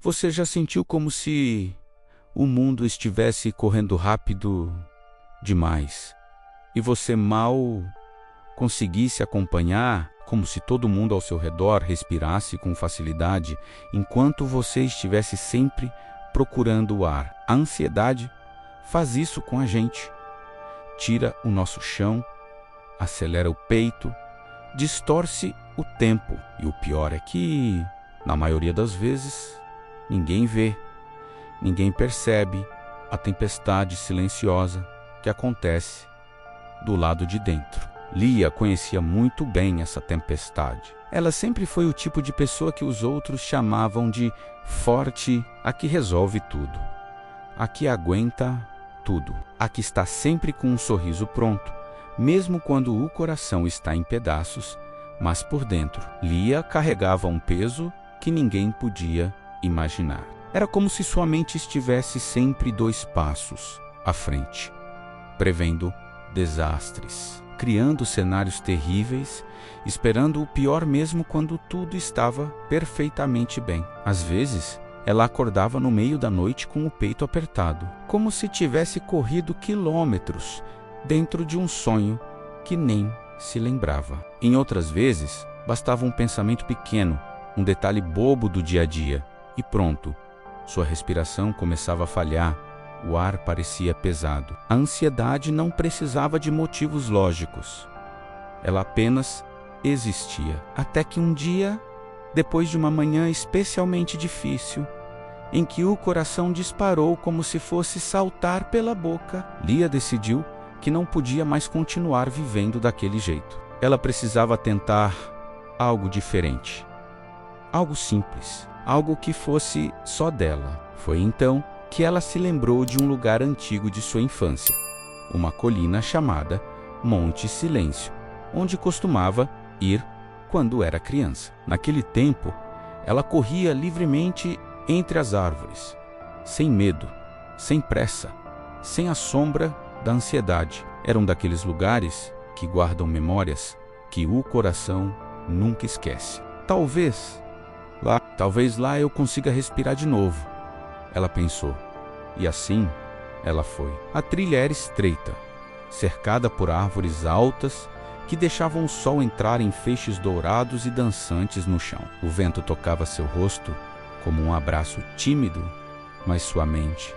Você já sentiu como se o mundo estivesse correndo rápido demais e você mal conseguisse acompanhar, como se todo mundo ao seu redor respirasse com facilidade, enquanto você estivesse sempre procurando o ar? A ansiedade faz isso com a gente. Tira o nosso chão, acelera o peito, distorce o tempo. E o pior é que, na maioria das vezes, ninguém vê, ninguém percebe a tempestade silenciosa que acontece do lado de dentro. Lia conhecia muito bem essa tempestade. Ela sempre foi o tipo de pessoa que os outros chamavam de forte, a que resolve tudo, a que aguenta tudo, a que está sempre com um sorriso pronto, mesmo quando o coração está em pedaços, mas por dentro. Lia carregava um peso que ninguém podia imaginar. Era como se sua mente estivesse sempre 2 passos à frente, prevendo desastres, criando cenários terríveis, esperando o pior mesmo quando tudo estava perfeitamente bem. Às vezes, ela acordava no meio da noite com o peito apertado, como se tivesse corrido quilômetros dentro de um sonho que nem se lembrava. Em outras vezes, bastava um pensamento pequeno, um detalhe bobo do dia a dia, e pronto, sua respiração começava a falhar. O ar parecia pesado. A ansiedade não precisava de motivos lógicos. Ela apenas existia. Até que um dia, depois de uma manhã especialmente difícil, em que o coração disparou como se fosse saltar pela boca, Lia decidiu que não podia mais continuar vivendo daquele jeito. Ela precisava tentar algo diferente. Algo simples. Algo que fosse só dela. Foi então que ela se lembrou de um lugar antigo de sua infância, uma colina chamada Monte Silêncio, onde costumava ir quando era criança. Naquele tempo, ela corria livremente entre as árvores, sem medo, sem pressa, sem a sombra da ansiedade. Era um daqueles lugares que guardam memórias que o coração nunca esquece. Talvez lá eu consiga respirar de novo, ela pensou, e assim ela foi. A trilha era estreita, cercada por árvores altas que deixavam o sol entrar em feixes dourados e dançantes no chão. O vento tocava seu rosto como um abraço tímido, mas sua mente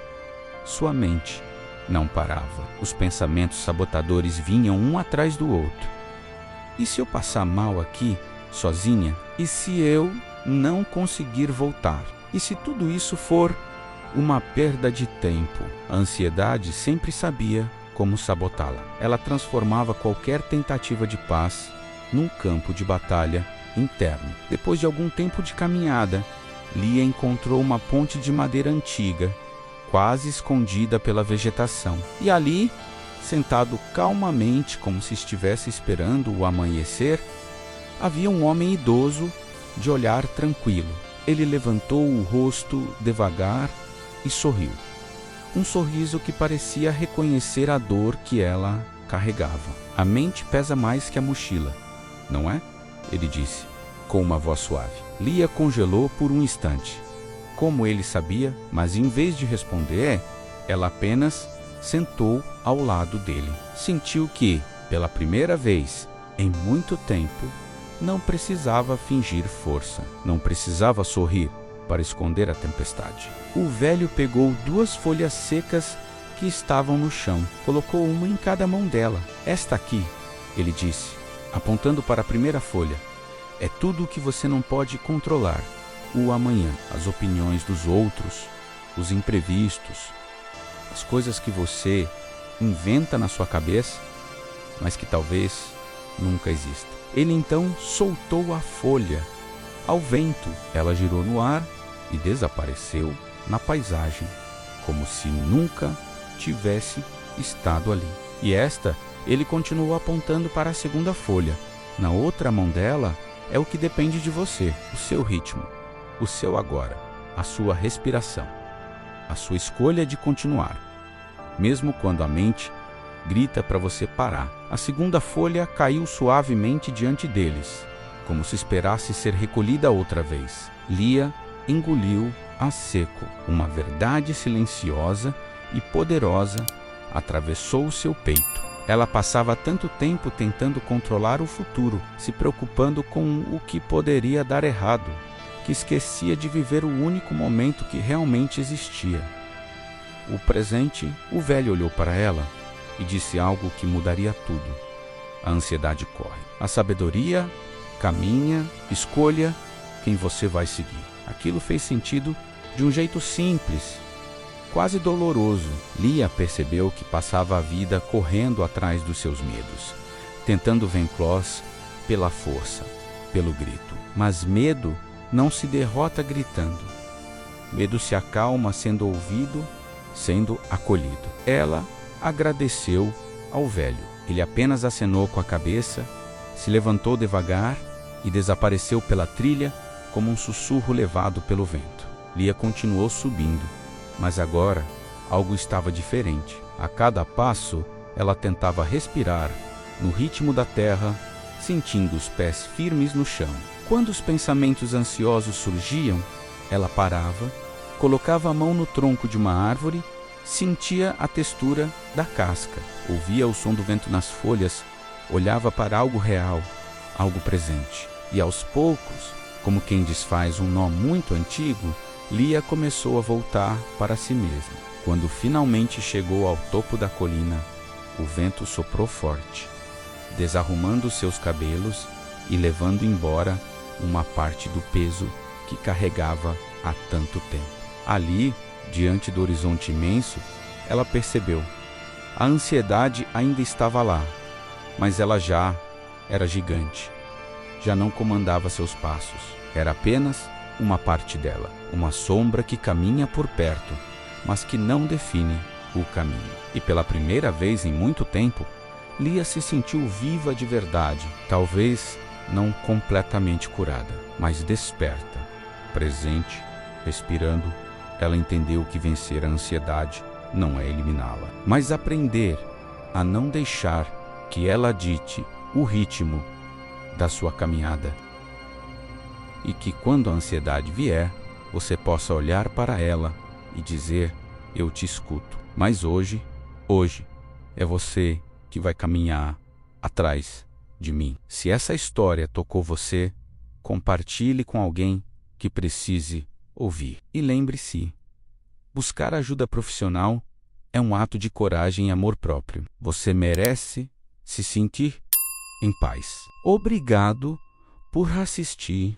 não parava. Os pensamentos sabotadores vinham um atrás do outro. E se eu passar mal aqui, sozinha? E se eu não conseguir voltar? E se tudo isso for uma perda de tempo? A ansiedade sempre sabia como sabotá-la. Ela transformava qualquer tentativa de paz num campo de batalha interno. Depois de algum tempo de caminhada, Lia encontrou uma ponte de madeira antiga, quase escondida pela vegetação. E ali, sentado calmamente como se estivesse esperando o amanhecer, havia um homem idoso de olhar tranquilo. Ele levantou o rosto devagar e sorriu. Um sorriso que parecia reconhecer a dor que ela carregava. A mente pesa mais que a mochila, não é? Ele disse, com uma voz suave. Lia congelou por um instante. Como ele sabia, mas em vez de responder, ela apenas sentou ao lado dele. Sentiu que, pela primeira vez em muito tempo, não precisava fingir força, não precisava sorrir para esconder a tempestade. O velho pegou 2 folhas secas que estavam no chão, colocou uma em cada mão dela. Esta aqui, ele disse, apontando para a primeira folha, é tudo o que você não pode controlar. O amanhã, as opiniões dos outros, os imprevistos, as coisas que você inventa na sua cabeça, mas que talvez nunca existam. Ele então soltou a folha ao vento. Ela girou no ar e desapareceu na paisagem, como se nunca tivesse estado ali. E ele continuou apontando para a segunda folha. Na outra mão dela é o que depende de você, o seu ritmo, o seu agora, a sua respiração, a sua escolha de continuar, mesmo quando a mente grita para você parar. A segunda folha caiu suavemente diante deles, como se esperasse ser recolhida outra vez. Lia engoliu a seco. Uma verdade silenciosa e poderosa atravessou o seu peito. Ela passava tanto tempo tentando controlar o futuro, se preocupando com o que poderia dar errado, que esquecia de viver o único momento que realmente existia. O presente. O velho olhou para ela e disse algo que mudaria tudo. A ansiedade corre. A sabedoria caminha, escolha quem você vai seguir. Aquilo fez sentido de um jeito simples, quase doloroso. Lia percebeu que passava a vida correndo atrás dos seus medos, tentando vencê-los pela força, pelo grito. Mas medo não se derrota gritando. Medo se acalma sendo ouvido, sendo acolhido. Ela agradeceu ao velho. Ele apenas acenou com a cabeça, se levantou devagar e desapareceu pela trilha como um sussurro levado pelo vento. Lia continuou subindo, mas agora algo estava diferente. A cada passo, ela tentava respirar no ritmo da terra, sentindo os pés firmes no chão. Quando os pensamentos ansiosos surgiam, ela parava, colocava a mão no tronco de uma árvore, sentia a textura da casca, ouvia o som do vento nas folhas, olhava para algo real, algo presente. E aos poucos, como quem desfaz um nó muito antigo, Lia começou a voltar para si mesma. Quando finalmente chegou ao topo da colina, o vento soprou forte, desarrumando seus cabelos e levando embora uma parte do peso que carregava há tanto tempo. Ali, diante do horizonte imenso, ela percebeu. A ansiedade ainda estava lá, mas ela já era gigante. Já não comandava seus passos. Era apenas uma parte dela, uma sombra que caminha por perto, mas que não define o caminho. E pela primeira vez em muito tempo, Lia se sentiu viva de verdade, talvez não completamente curada, mas desperta, presente, respirando. Ela entendeu que vencer a ansiedade não é eliminá-la, mas aprender a não deixar que ela dite o ritmo da sua caminhada. E que quando a ansiedade vier, você possa olhar para ela e dizer: eu te escuto. Mas hoje é você que vai caminhar atrás de mim. Se essa história tocou você, compartilhe com alguém que precise ouvir. E lembre-se, buscar ajuda profissional é um ato de coragem e amor próprio. Você merece se sentir em paz. Obrigado por assistir.